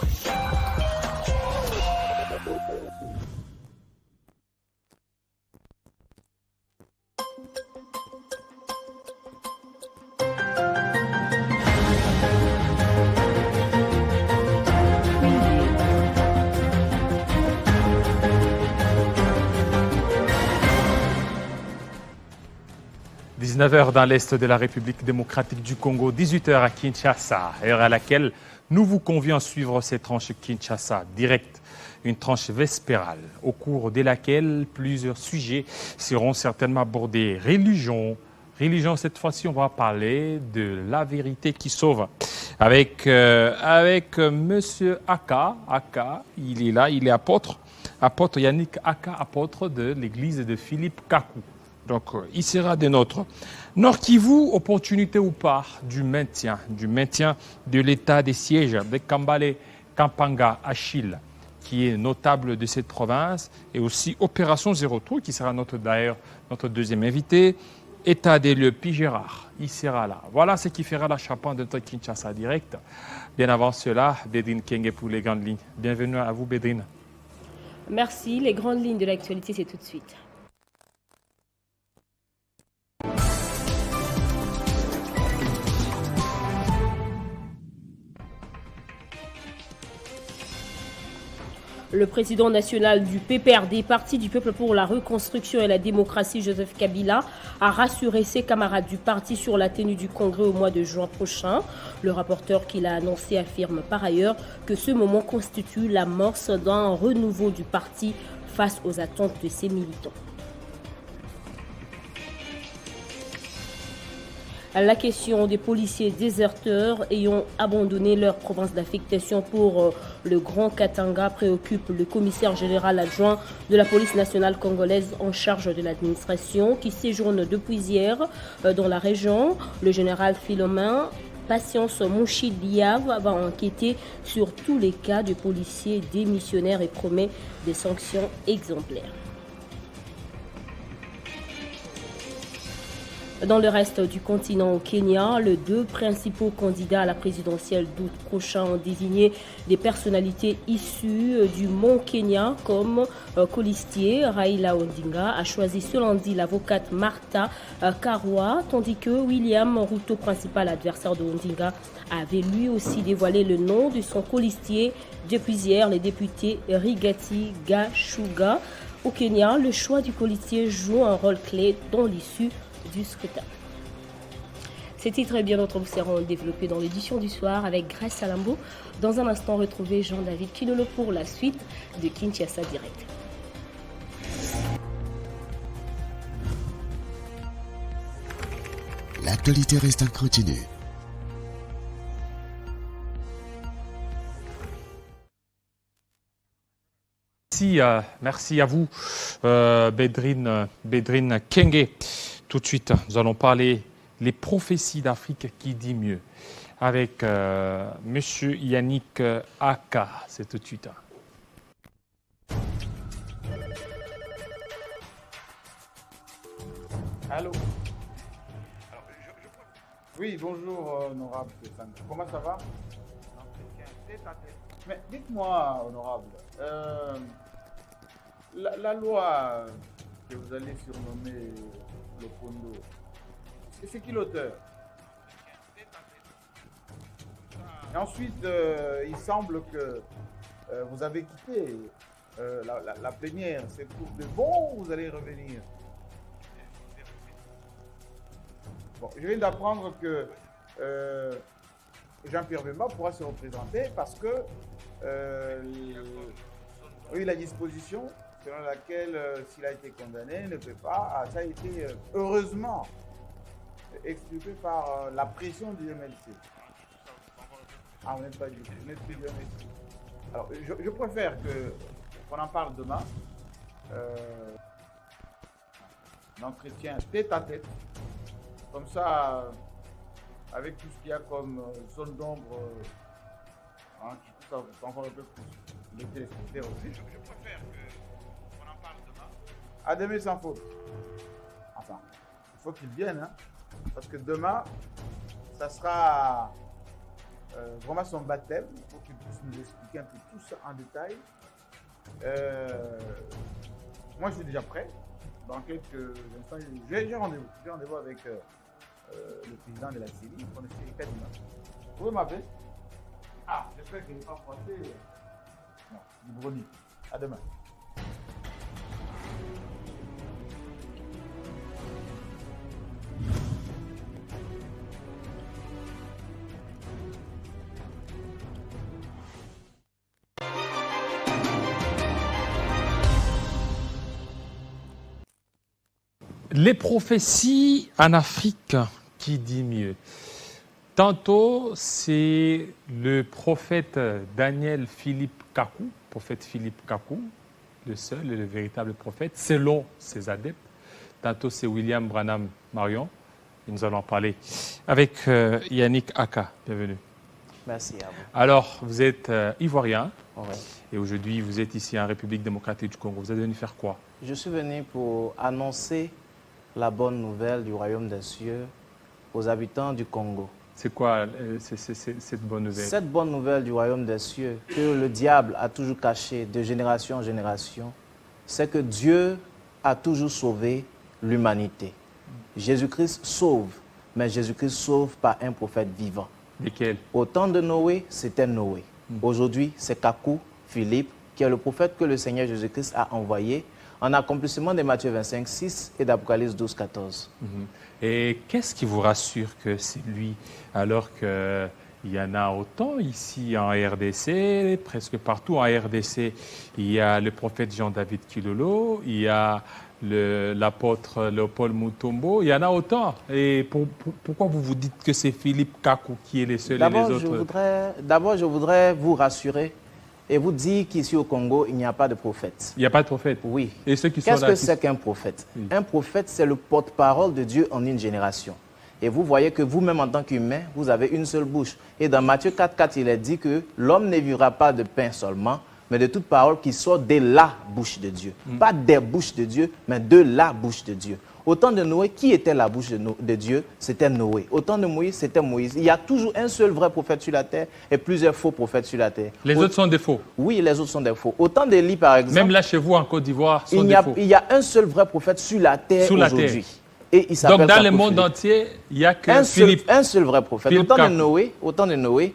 « 19h dans l'Est de la République démocratique du Congo, 18h à Kinshasa, heure à laquelle nous vous convions à suivre cette tranche Kinshasa direct, une tranche vespérale, au cours de laquelle plusieurs sujets seront certainement abordés. Religion, cette fois-ci, on va parler de la vérité qui sauve. Avec Monsieur Aka, il est là, il est apôtre Yannick Aka, apôtre de l'église de Philippe Kakou. Donc, il sera des nôtres. Nord Kivu, opportunité ou pas du maintien de l'état des sièges de Kambale Kampanga Achille, qui est notable de cette province, et aussi Opération Zéro Trou, qui sera d'ailleurs notre deuxième invité. État des lieux, Gérard, il sera là. Voilà ce qui fera la charpente de notre Kinshasa direct. Bien avant cela, Bédrine Kenge pour les grandes lignes. Bienvenue à vous, Bédrine. Merci. Les grandes lignes de l'actualité, c'est tout de suite. Le président national du PPRD, Parti du Peuple pour la Reconstruction et la Démocratie, Joseph Kabila, a rassuré ses camarades du parti sur la tenue du congrès au mois de juin prochain. Le rapporteur qui l'a annoncé affirme par ailleurs que ce moment constitue l'amorce d'un renouveau du parti face aux attentes de ses militants. La question des policiers déserteurs ayant abandonné leur province d'affectation pour le Grand Katanga préoccupe le commissaire général adjoint de la police nationale congolaise en charge de l'administration qui séjourne depuis hier dans la région. Le général Philomène Patience Mouchid-Liav va enquêter sur tous les cas de policiers démissionnaires et promet des sanctions exemplaires. Dans le reste du continent au Kenya, les deux principaux candidats à la présidentielle d'août prochain ont désigné des personnalités issues du Mont Kenya comme colistier. Raila Odinga a choisi ce lundi l'avocate Martha Karua, tandis que William Ruto, principal adversaire de Odinga, avait lui aussi dévoilé le nom de son colistier. Depuis hier, les députés Rigathi Gachagua. Au Kenya, le choix du colistier joue un rôle clé dans l'issue du scrutin. Ces titres et bien d'autres vous seront développés dans l'édition du soir avec Grace Salambo. Dans un instant, retrouvez Jean-David Kilolo pour la suite de Kinshasa Direct. L'actualité reste continue. Merci à vous, Bédrine Kenge. Tout de suite, nous allons parler les prophéties d'Afrique qui dit mieux avec Monsieur Yannick Aka. C'est tout de suite. Allô. Oui, bonjour, honorable. Comment ça va? Mais dites-moi, honorable, la loi que vous allez surnommer le Kondo, c'est qui l'auteur? Et ensuite, il semble que vous avez quitté la plénière. C'est pour de bon ou vous allez revenir? Bon, je viens d'apprendre que Jean-Pierre Bemba pourra se représenter parce que oui, la disposition selon laquelle s'il a été condamné ne peut pas, ça a été heureusement expliqué par la pression du MLC. Ah, on n'est pas du tout, on n'est plus du MLC. Alors, je préfère qu'on en parle demain. L'entretien tête à tête. Comme ça, avec tout ce qu'il y a comme zone d'ombre, qui pousse encore un peu plus les téléspectateurs aussi. Je préfère qu'on en parle demain. À demain sans faute. Enfin, il faut qu'ils viennent, hein, parce que demain, ça sera vraiment son baptême. Il faut qu'il puisse nous expliquer un peu tout ça en détail. Moi, je suis déjà prêt. Dans quelques instants, j'ai rendez-vous. J'ai rendez-vous avec le président de la CENI, M. Kadima. Vous pouvez m'appeler? Ah, j'espère qu'il n'est pas français. Non, du Bruni. À demain. Les prophéties en Afrique, qui dit mieux? Tantôt, c'est le prophète Daniel Philippe Kakou, prophète Philippe Kakou, le seul et le véritable prophète, selon ses adeptes. Tantôt, c'est William Branham Marion. Et nous allons en parler avec Yannick Aka. Bienvenue. Merci à vous. Alors, vous êtes ivoirien Oui. et aujourd'hui, vous êtes ici en République démocratique du Congo. Vous êtes venu faire quoi? Je suis venu pour annoncer la bonne nouvelle du royaume des cieux aux habitants du Congo. C'est quoi cette bonne nouvelle? Cette bonne nouvelle du royaume des cieux que le diable a toujours cachée de génération en génération, c'est que Dieu a toujours sauvé l'humanité. Jésus-Christ sauve, mais Jésus-Christ sauve par un prophète vivant. Lesquels? Au temps de Noé, c'était Noé. Aujourd'hui, c'est Kakou, Philippe, qui est le prophète que le Seigneur Jésus-Christ a envoyé en accomplissement de Matthieu 25, 6 et d'Apocalypse 12, 14. Et qu'est-ce qui vous rassure que c'est lui, alors qu'il y en a autant ici en RDC, presque partout en RDC, il y a le prophète Jean-David Kilolo, il y a l'apôtre Léopold Mutombo, il y en a autant. Et pourquoi vous vous dites que c'est Philippe Kakou qui est le seul et les autres? D'abord, je voudrais vous rassurer et vous dire qu'ici au Congo, il n'y a pas de prophète. Il n'y a pas de prophète? Oui. Et ceux qui sont Qu'est-ce là, que c'est qu'un prophète? Oui. Un prophète, c'est le porte-parole de Dieu en une génération. Et vous voyez que vous-même, en tant qu'humain, vous avez une seule bouche. Et dans Matthieu 4, 4, il est dit que l'homme ne vivra pas de pain seulement, mais de toute parole qui sort de la bouche de Dieu. Pas des bouches de Dieu, mais de la bouche de Dieu. Au temps de Noé, qui était la bouche de Dieu? C'était Noé. Au temps de Moïse, c'était Moïse. Il y a toujours un seul vrai prophète sur la terre et plusieurs faux prophètes sur la terre. Les autres sont des faux? Oui, les autres sont des faux. Au temps d'Élie, par exemple, Même là, chez vous, en Côte d'Ivoire, sont il des faux? y a un seul vrai prophète sur la terre aujourd'hui. Et il Donc, dans Kakou le monde Philippe. entier, il n'y a que Philippe. Un seul vrai prophète. Philippe Au temps de Noé,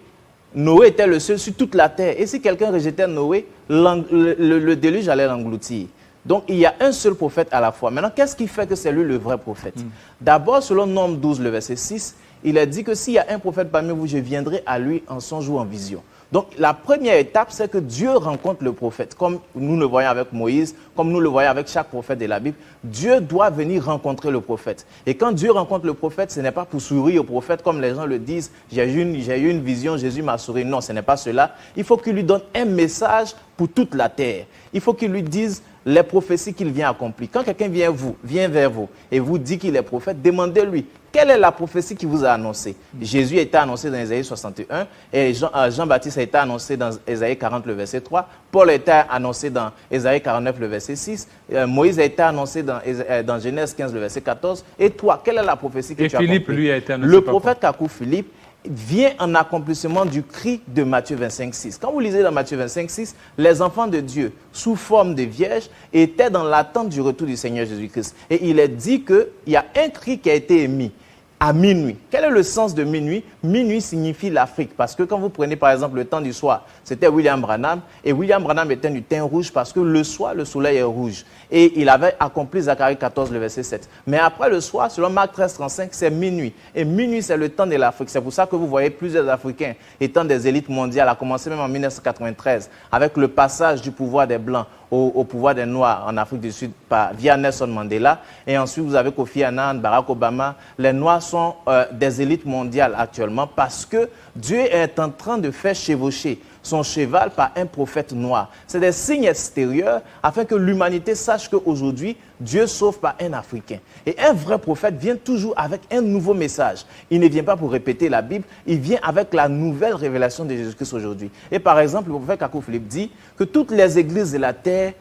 Noé était le seul sur toute la terre. Et si quelqu'un rejetait Noé, le déluge allait l'engloutir. Donc, il y a un seul prophète à la fois. Maintenant, qu'est-ce qui fait que c'est lui le vrai prophète? D'abord, selon Nombre 12, le verset 6, il est dit que s'il y a un prophète parmi vous, je viendrai à lui en songe ou en vision. Donc, la première étape, c'est que Dieu rencontre le prophète. Comme nous le voyons avec Moïse, comme nous le voyons avec chaque prophète de la Bible, Dieu doit venir rencontrer le prophète. Et quand Dieu rencontre le prophète, ce n'est pas pour sourire au prophète comme les gens le disent. J'ai eu une vision, Jésus m'a souri. Non, ce n'est pas cela. Il faut qu'il lui donne un message pour toute la terre. Il faut qu'il lui dise les prophéties qu'il vient accomplir. Quand quelqu'un vient vers vous et vous dit qu'il est prophète, demandez-lui quelle est la prophétie qu'il vous a annoncée. Jésus a été annoncé dans Ésaïe 61 et Jean-Baptiste a été annoncé dans Ésaïe 40, le verset 3. Paul a été annoncé dans Ésaïe 49, le verset 6. Moïse a été annoncé dans Genèse 15, le verset 14. Et toi, quelle est la prophétie que tu as Philippe, accomplie? lui, a été annoncé Le par prophète Kakou Philippe vient en accomplissement du cri de Matthieu 25, 6. Quand vous lisez dans Matthieu 25, 6, les enfants de Dieu, sous forme de vierges, étaient dans l'attente du retour du Seigneur Jésus-Christ. Et il est dit qu'il y a un cri qui a été émis à minuit. Quel est le sens de minuit? Minuit signifie l'Afrique. Parce que quand vous prenez par exemple le temps du soir, c'était William Branham. Et William Branham était du teint rouge parce que le soir, le soleil est rouge. Et il avait accompli Zacharie 14, le verset 7. Mais après le soir, selon Marc 13, 35, c'est minuit. Et minuit, c'est le temps de l'Afrique. C'est pour ça que vous voyez plusieurs Africains étant des élites mondiales, à commencer même en 1993, avec le passage du pouvoir des Blancs au pouvoir des Noirs en Afrique du Sud via Nelson Mandela. Et ensuite, vous avez Kofi Annan, Barack Obama. Les Noirs sont des élites mondiales actuellement parce que Dieu est en train de faire chevaucher son cheval par un prophète noir. C'est des signes extérieurs afin que l'humanité sache qu'aujourd'hui, Dieu sauve par un Africain. Et un vrai prophète vient toujours avec un nouveau message. Il ne vient pas pour répéter la Bible, il vient avec la nouvelle révélation de Jésus-Christ aujourd'hui. Et par exemple, le prophète Kakou Philippe dit que toutes les églises de la terre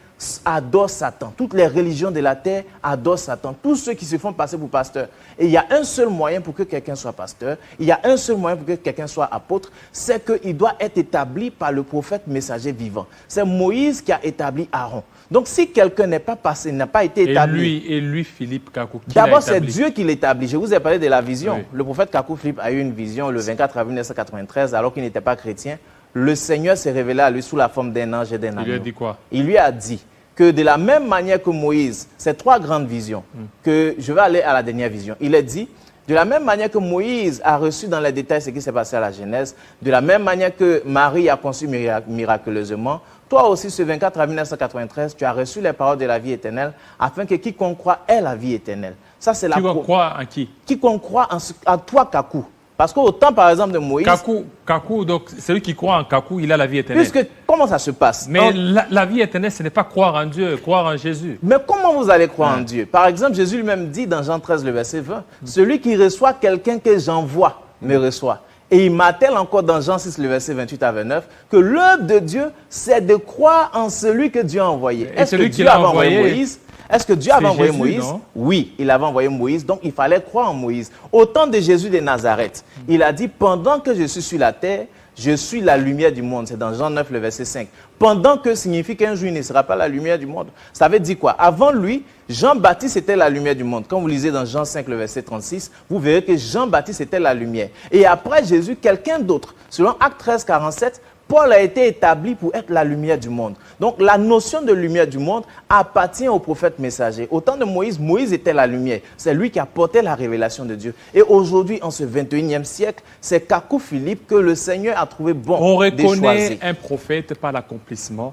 adorent Satan. Toutes les religions de la terre adorent Satan. Tous ceux qui se font passer pour pasteurs. Et il y a un seul moyen pour que quelqu'un soit pasteur, il y a un seul moyen pour que quelqu'un soit apôtre, c'est qu'il doit être établi par le prophète messager vivant. C'est Moïse qui a établi Aaron. Donc si quelqu'un n'est pas passé, n'a pas été établi... Et lui Philippe Kakou, qui D'abord, l'a c'est établi? Dieu qui l'établit. Je vous ai parlé de la vision. Oui. Le prophète Kakou Philippe a eu une vision le 24 avril 1993, alors qu'il n'était pas chrétien. Le Seigneur s'est révélé à lui sous la forme d'un ange et d'un agneau. Il lui a dit quoi? Il lui a dit que de la même manière que Moïse, ces trois grandes visions, que je vais aller à la dernière vision, il a dit, de la même manière que Moïse a reçu dans les détails ce qui s'est passé à la Genèse, de la même manière que Marie a conçu miraculeusement, toi aussi, ce 24 avril 1993, tu as reçu les paroles de la vie éternelle, afin que quiconque croit ait la vie éternelle. Ça, c'est la Quiconque croit en qui? Quiconque croit en toi, Kakou. Parce qu'au temps, par exemple, de Moïse... Kakou, donc celui qui croit en Kakou, il a la vie éternelle. Puisque, comment ça se passe? Mais la vie éternelle, ce n'est pas croire en Dieu, croire en Jésus. Mais comment vous allez croire en Dieu? Par exemple, Jésus lui-même dit dans Jean 13, le verset 20, celui qui reçoit quelqu'un que j'envoie me reçoit. Et il m'attelle encore dans Jean 6, le verset 28 à 29, que l'œuvre de Dieu, c'est de croire en celui que Dieu a envoyé. Et Est-ce que celui Dieu qui l'a avait envoyé envoyé, Moïse? Est-ce que Dieu avait envoyé Jésus, Moïse? non? Oui, il avait envoyé Moïse, donc il fallait croire en Moïse. Au temps de Jésus de Nazareth, il a dit, pendant que je suis sur la terre, je suis la lumière du monde. C'est dans Jean 9, le verset 5. Pendant que signifie qu'un jour, il ne sera pas la lumière du monde. Ça veut dire quoi? Avant lui, Jean-Baptiste était la lumière du monde. Quand vous lisez dans Jean 5, le verset 36, vous verrez que Jean-Baptiste était la lumière. Et après Jésus, quelqu'un d'autre. Selon Acte 13, 47, Paul a été établi pour être la lumière du monde. Donc la notion de lumière du monde appartient au prophète messager. Au temps de Moïse, Moïse était la lumière. C'est lui qui apportait la révélation de Dieu. Et aujourd'hui, en ce 21e siècle, c'est Kakou Philippe que le Seigneur a trouvé bon On de choisir. reconnaît un prophète par l'accomplissement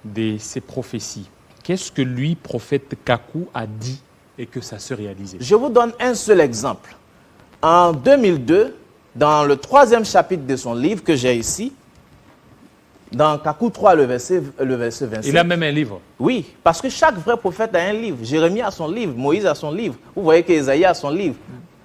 de ses prophéties. Qu'est-ce que lui, prophète Kakou, a dit et que ça se réalisait? Je vous donne un seul exemple. En 2002, dans le 3e chapitre de son livre que j'ai ici, dans Kakou 3, le verset 25. Il a même un livre. Oui, parce que chaque vrai prophète a un livre. Jérémie a son livre, Moïse a son livre. Vous voyez qu'Ésaïe a son livre.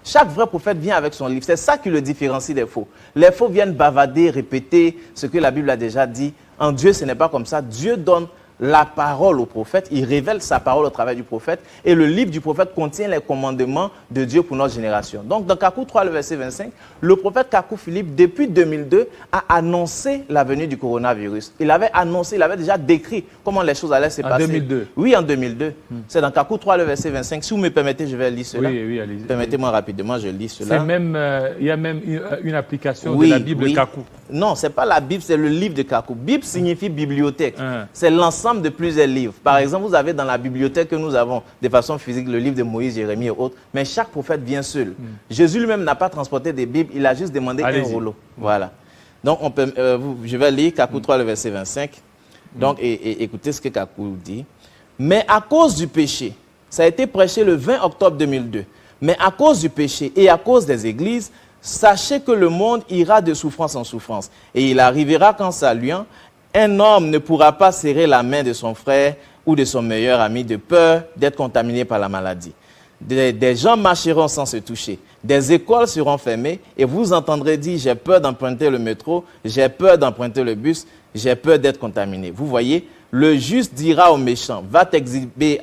Chaque vrai prophète vient avec son livre. C'est ça qui le différencie des faux. Les faux viennent bavader, répéter ce que la Bible a déjà dit. En Dieu, ce n'est pas comme ça. Dieu donne la parole au prophète, il révèle sa parole au travers du prophète, et le livre du prophète contient les commandements de Dieu pour notre génération. Donc dans Kakou 3, le verset 25, le prophète Kakou Philippe, depuis 2002, a annoncé la venue du coronavirus. Il avait annoncé, il avait déjà décrit comment les choses allaient se passer. En 2002? Oui, en 2002. C'est dans Kakou 3, le verset 25. Si vous me permettez, je vais lire cela. Oui, allez-y. Permettez-moi rapidement, je lis cela. C'est même, il y a même une application Oui, de la Bible oui. Kakou. Non, ce n'est pas la Bible, c'est le livre de Kakou. Bible signifie bibliothèque. Hein. C'est l'ensemble de plusieurs livres. Par exemple, vous avez dans la bibliothèque que nous avons, de façon physique, le livre de Moïse, Jérémie et autres, mais chaque prophète vient seul. Jésus lui-même n'a pas transporté des Bibles, il a juste demandé un Allez-y. rouleau. Voilà. Donc, je vais lire Kakou 3, le verset 25. Donc, et écoutez ce que Kakou dit. Mais à cause du péché, ça a été prêché le 20 octobre 2002, mais à cause du péché et à cause des églises, sachez que le monde ira de souffrance en souffrance. Et il arrivera qu'en saluant, un homme ne pourra pas serrer la main de son frère ou de son meilleur ami de peur d'être contaminé par la maladie. Des gens marcheront sans se toucher. Des écoles seront fermées et vous entendrez dire « j'ai peur d'emprunter le métro, j'ai peur d'emprunter le bus, j'ai peur d'être contaminé ». Vous voyez, le juste dira au méchant « va exhiber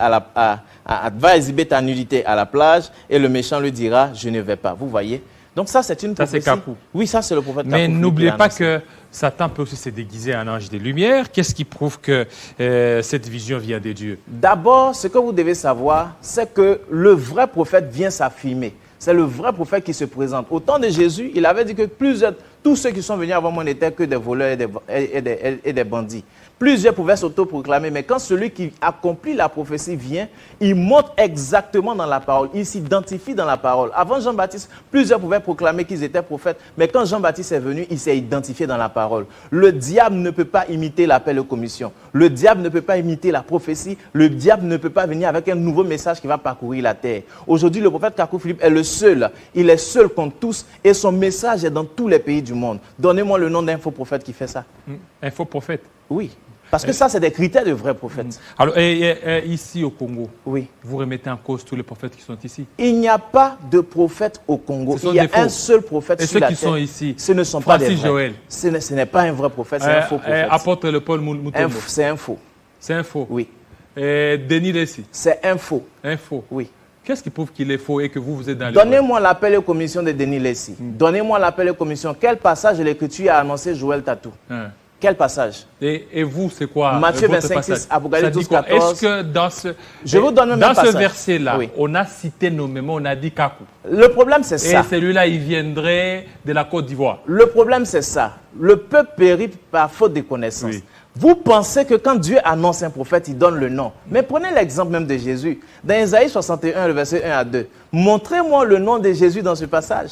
ta nudité à la plage » et le méchant lui dira « je ne vais pas ». Vous voyez. Donc ça, c'est une prophétie. Ça, c'est Kakou. Oui, ça, c'est le prophète Kakou. Mais n'oubliez qui l'a pas annoncé. que Satan peut aussi se déguiser en ange des lumières. Qu'est-ce qui prouve que cette vision vient de Dieu? D'abord, ce que vous devez savoir, c'est que le vrai prophète vient s'affirmer. C'est le vrai prophète qui se présente. Au temps de Jésus, il avait dit que tous ceux qui sont venus avant moi n'étaient que des voleurs et des bandits. Plusieurs pouvaient s'auto-proclamer, mais quand celui qui accomplit la prophétie vient, il montre exactement dans la parole, il s'identifie dans la parole. Avant Jean-Baptiste, plusieurs pouvaient proclamer qu'ils étaient prophètes, mais quand Jean-Baptiste est venu, il s'est identifié dans la parole. Le diable ne peut pas imiter l'appel aux commissions. Le diable ne peut pas imiter la prophétie. Le diable ne peut pas venir avec un nouveau message qui va parcourir la terre. Aujourd'hui, le prophète Kakou Philippe est le seul. Il est seul contre tous et son message est dans tous les pays du monde. Donnez-moi le nom d'un faux prophète qui fait ça. Un faux prophète. Oui. Parce que ça, c'est des critères de vrais prophètes. Alors, ici au Congo, Oui. vous remettez en cause tous les prophètes qui sont ici. Il n'y a pas de prophète au Congo. Ce sont Il y a des faux. un seul prophète Et sur ceux la qui terre. sont ici, Ce ne sont pas des Francis vrais. Joël. Ce n'est pas un vrai prophète, c'est un faux prophète. Apôtre le Paul Moutombo. C'est un faux. C'est un faux. Oui. Denis Lessi. C'est un faux. Un faux. Oui. Qu'est-ce qui prouve qu'il est faux et que vous êtes dans les... Donnez-moi l'appel aux commissions de Denis Lessi. Donnez-moi l'appel aux commissions. Quel passage de l'Écriture a annoncé Joël Tatou? Quel passage? Et vous, c'est quoi Matthieu votre 25, 6, passage? Apocalypse 12, quoi? 14. Est-ce que dans ce, Je vous donne dans ce passage. verset-là, Oui. on a cité nommément, on a dit Kakou. Le problème, c'est Et ça. celui-là, il viendrait de la Côte d'Ivoire. Le problème, c'est ça. Le peuple périt par faute de connaissance. Oui. Vous pensez que quand Dieu annonce un prophète, il donne le nom. Mais prenez l'exemple même de Jésus. Dans Isaïe 61, le verset 1 à 2, montrez-moi le nom de Jésus dans ce passage.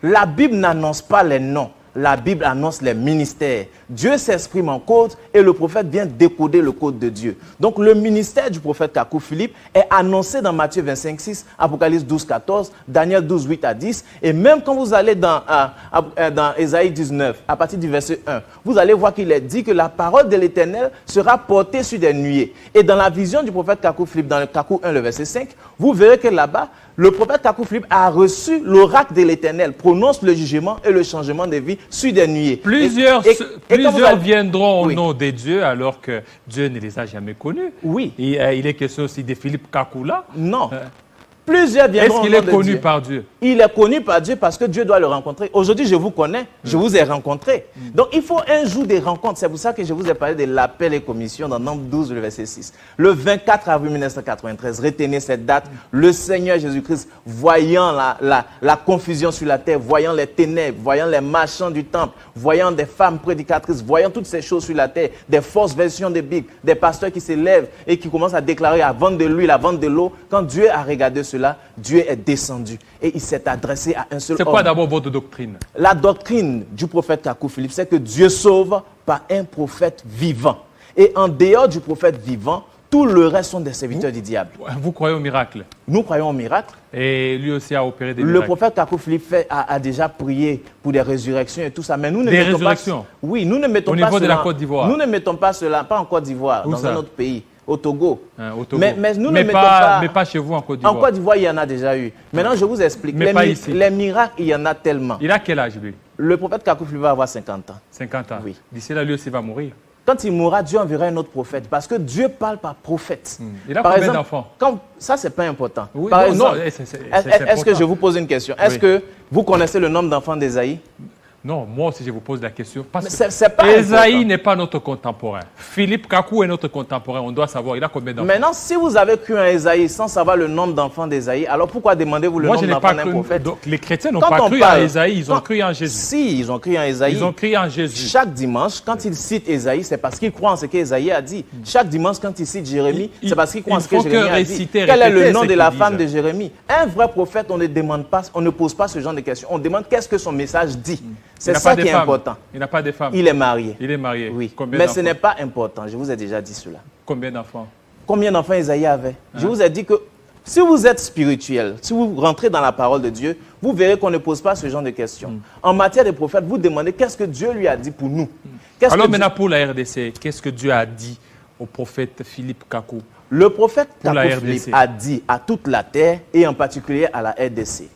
La Bible n'annonce pas les noms. La Bible annonce les ministères. Dieu s'exprime en code et le prophète vient décoder le code de Dieu. Donc le ministère du prophète Kakou Philippe est annoncé dans Matthieu 25, 6, Apocalypse 12, 14, Daniel 12, 8 à 10. Et même quand vous allez dans Ésaïe 19, à partir du verset 1, vous allez voir qu'il est dit que la parole de l'Éternel sera portée sur des nuées. Et dans la vision du prophète Kakou Philippe, dans le Kakou 1, le verset 5, vous verrez que là-bas, le prophète Kakou Philippe a reçu l'oracle de l'Éternel, prononce le jugement et le changement de vie sur des nuées. Plusieurs viendront au Oui. nom de Dieu alors que Dieu ne les a jamais connus. Oui. Et, il est question aussi de Philippe Kakou là. Non. Plusieurs viendront Est-ce qu'il au nom est de connu Dieu. par Dieu? Il est connu par Dieu parce que Dieu doit le rencontrer. Aujourd'hui, je vous connais, je vous ai rencontré. Donc, il faut un jour des rencontres. C'est pour ça que je vous ai parlé de l'appel et commission dans Nombre 12, le verset 6. Le 24 avril 1993, retenez cette date, le Seigneur Jésus-Christ, voyant la confusion sur la terre, voyant les ténèbres, voyant les marchands du temple, voyant des femmes prédicatrices, voyant toutes ces choses sur la terre, des fausses versions des Bibles, des pasteurs qui se lèvent et qui commencent à déclarer à vendre de l'huile, à vendre de l'eau. Quand Dieu a regardé cela, Dieu est descendu et il s'est adressé à un seul C'est homme. quoi d'abord votre doctrine? La doctrine du prophète Kakou Philippe, c'est que Dieu sauve par un prophète vivant. Et en dehors du prophète vivant, tout le reste sont des serviteurs du diable. Vous croyez au miracle? Nous croyons au miracle. Et lui aussi a opéré des Le miracles. prophète Kakou Philippe a déjà prié pour des résurrections et tout ça. Mais nous ne Des mettons résurrections? pas. Oui, nous ne mettons Au pas niveau de cela. la Côte d'Ivoire? Nous ne mettons pas cela, pas en Côte d'Ivoire, Où dans ça? un autre pays, au Togo. Au Togo. Mais nous ne mettons pas. Mais pas chez vous en Côte En d'Ivoire. Côte d'Ivoire, il y en a déjà eu. Maintenant, je vous explique. Mais pas ici. Les miracles, il y en a tellement. Il a quel âge lui? Le prophète Kakou Philippe va avoir 50 ans. 50 ans. Oui. D'ici là, lui aussi va mourir. Quand il mourra, Dieu enverra un autre prophète. Parce que Dieu parle par prophète. Il a Par combien exemple, d'enfants? Ça, c'est pas important. Oui, Par non, exemple, non, c'est est-ce que important. je vous pose une question? Est-ce Oui. que vous connaissez le nombre d'enfants d'Ésaïe? Non, moi aussi je vous pose la question. Parce Mais c'est pas que Esaïe important. n'est pas notre contemporain. Philippe Kakou est notre contemporain. On doit savoir, il a combien d'enfants? Maintenant, si vous avez cru en Ésaïe sans savoir le nombre d'enfants d'Ésaïe, alors pourquoi demandez-vous le Moi, je nombre n'ai d'enfants pas d'un cru. prophète? Donc, les chrétiens n'ont Quand pas on cru parle- en Ésaïe, ils ont quand- cru en Jésus. Si, ils ont cru en Ésaïe. Ils ont cru en Jésus. Chaque dimanche, quand ils citent Ésaïe, c'est parce qu'ils croient en ce qu'Ésaïe a dit. Chaque dimanche, quand ils citent Jérémie, Il- c'est parce qu'ils croient en il ce que faut que Jérémie a dit. réciter, Quel est répéter le nom ce de la qu'ils femme de disent. Jérémie? Un vrai prophète, on ne demande pas, on ne pose pas ce genre de questions. On demande qu'est-ce que son message dit. Il C'est n'a ça pas qui de est femme. important. Il n'a pas de femme. Il est marié. Il est marié. Oui. Combien Mais d'enfants? ce n'est pas important. Je vous ai déjà dit cela. Combien d'enfants? Combien d'enfants Ésaïe avait? Je vous ai dit que si vous êtes spirituel, si vous rentrez dans la parole de Dieu, vous verrez qu'on ne pose pas ce genre de questions. En matière de prophète, vous demandez qu'est-ce que Dieu lui a dit pour nous. Qu'est-ce Alors que Dieu- maintenant pour la RDC, qu'est-ce que Dieu a dit au prophète Philippe Kakou? Le prophète Pour la Kakou RDC. Philippe a dit à toute la terre, et en particulier à la RDC,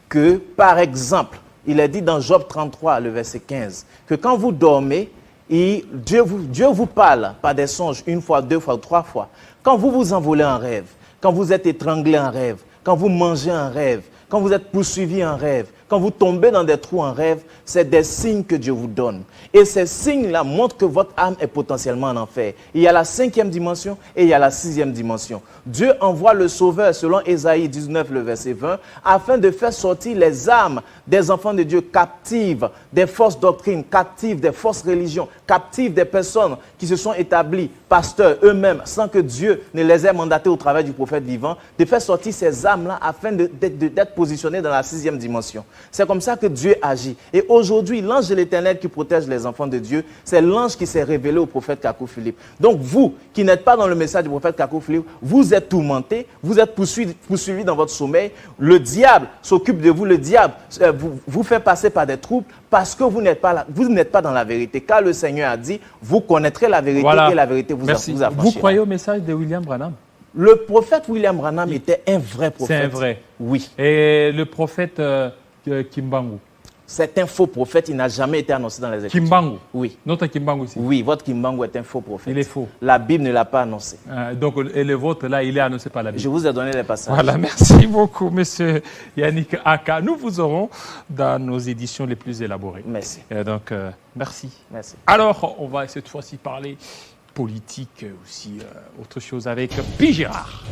que par exemple, il est dit dans Job 33, le verset 15, que quand vous dormez, Dieu vous parle par des songes une fois, deux fois, trois fois. Quand vous vous envolez en rêve, quand vous êtes étranglé en rêve, quand vous mangez en rêve, quand vous êtes poursuivi en rêve, quand vous tombez dans des trous en rêve, c'est des signes que Dieu vous donne. Et ces signes-là montrent que votre âme est potentiellement en enfer. Il y a la 5e dimension et il y a la 6e dimension. Dieu envoie le Sauveur, selon Ésaïe 19, le verset 20, afin de faire sortir les âmes des enfants de Dieu captives des fausses doctrines, captives des fausses religions, captives des personnes qui se sont établies, pasteurs eux-mêmes, sans que Dieu ne les ait mandatés au travail du prophète vivant, de faire sortir ces âmes-là afin d'être positionnées dans la 6e dimension. C'est comme ça que Dieu agit. Et aujourd'hui, l'ange de l'Éternel qui protège les enfants de Dieu, c'est l'ange qui s'est révélé au prophète Kakou Philippe. Donc vous, qui n'êtes pas dans le message du prophète Kakou Philippe, vous êtes tourmentés, vous êtes poursuivis dans votre sommeil. Le diable s'occupe de vous, le diable vous fait passer par des troubles parce que vous n'êtes pas dans la vérité. Car le Seigneur a dit, vous connaîtrez la vérité et la vérité vous affranchira. Vous croyez au message de William Branham? Le prophète William Branham était un vrai prophète. C'est un vrai. Oui. Et le prophète Kimbangu? c'est un faux prophète, il n'a jamais été annoncé dans les Écritures. Kimbangu. Oui. Notre Kimbangu aussi. Oui, votre Kimbangu est un faux prophète. Il est faux. La Bible ne l'a pas annoncé. Donc, et le vôtre, là, il est annoncé par la Bible. Je vous ai donné les passages. Voilà, merci beaucoup, monsieur Yannick Aka. Nous vous aurons dans nos éditions les plus élaborées. Merci. Donc, merci. Merci. Alors, on va cette fois-ci parler politique, aussi autre chose avec Pi Girard.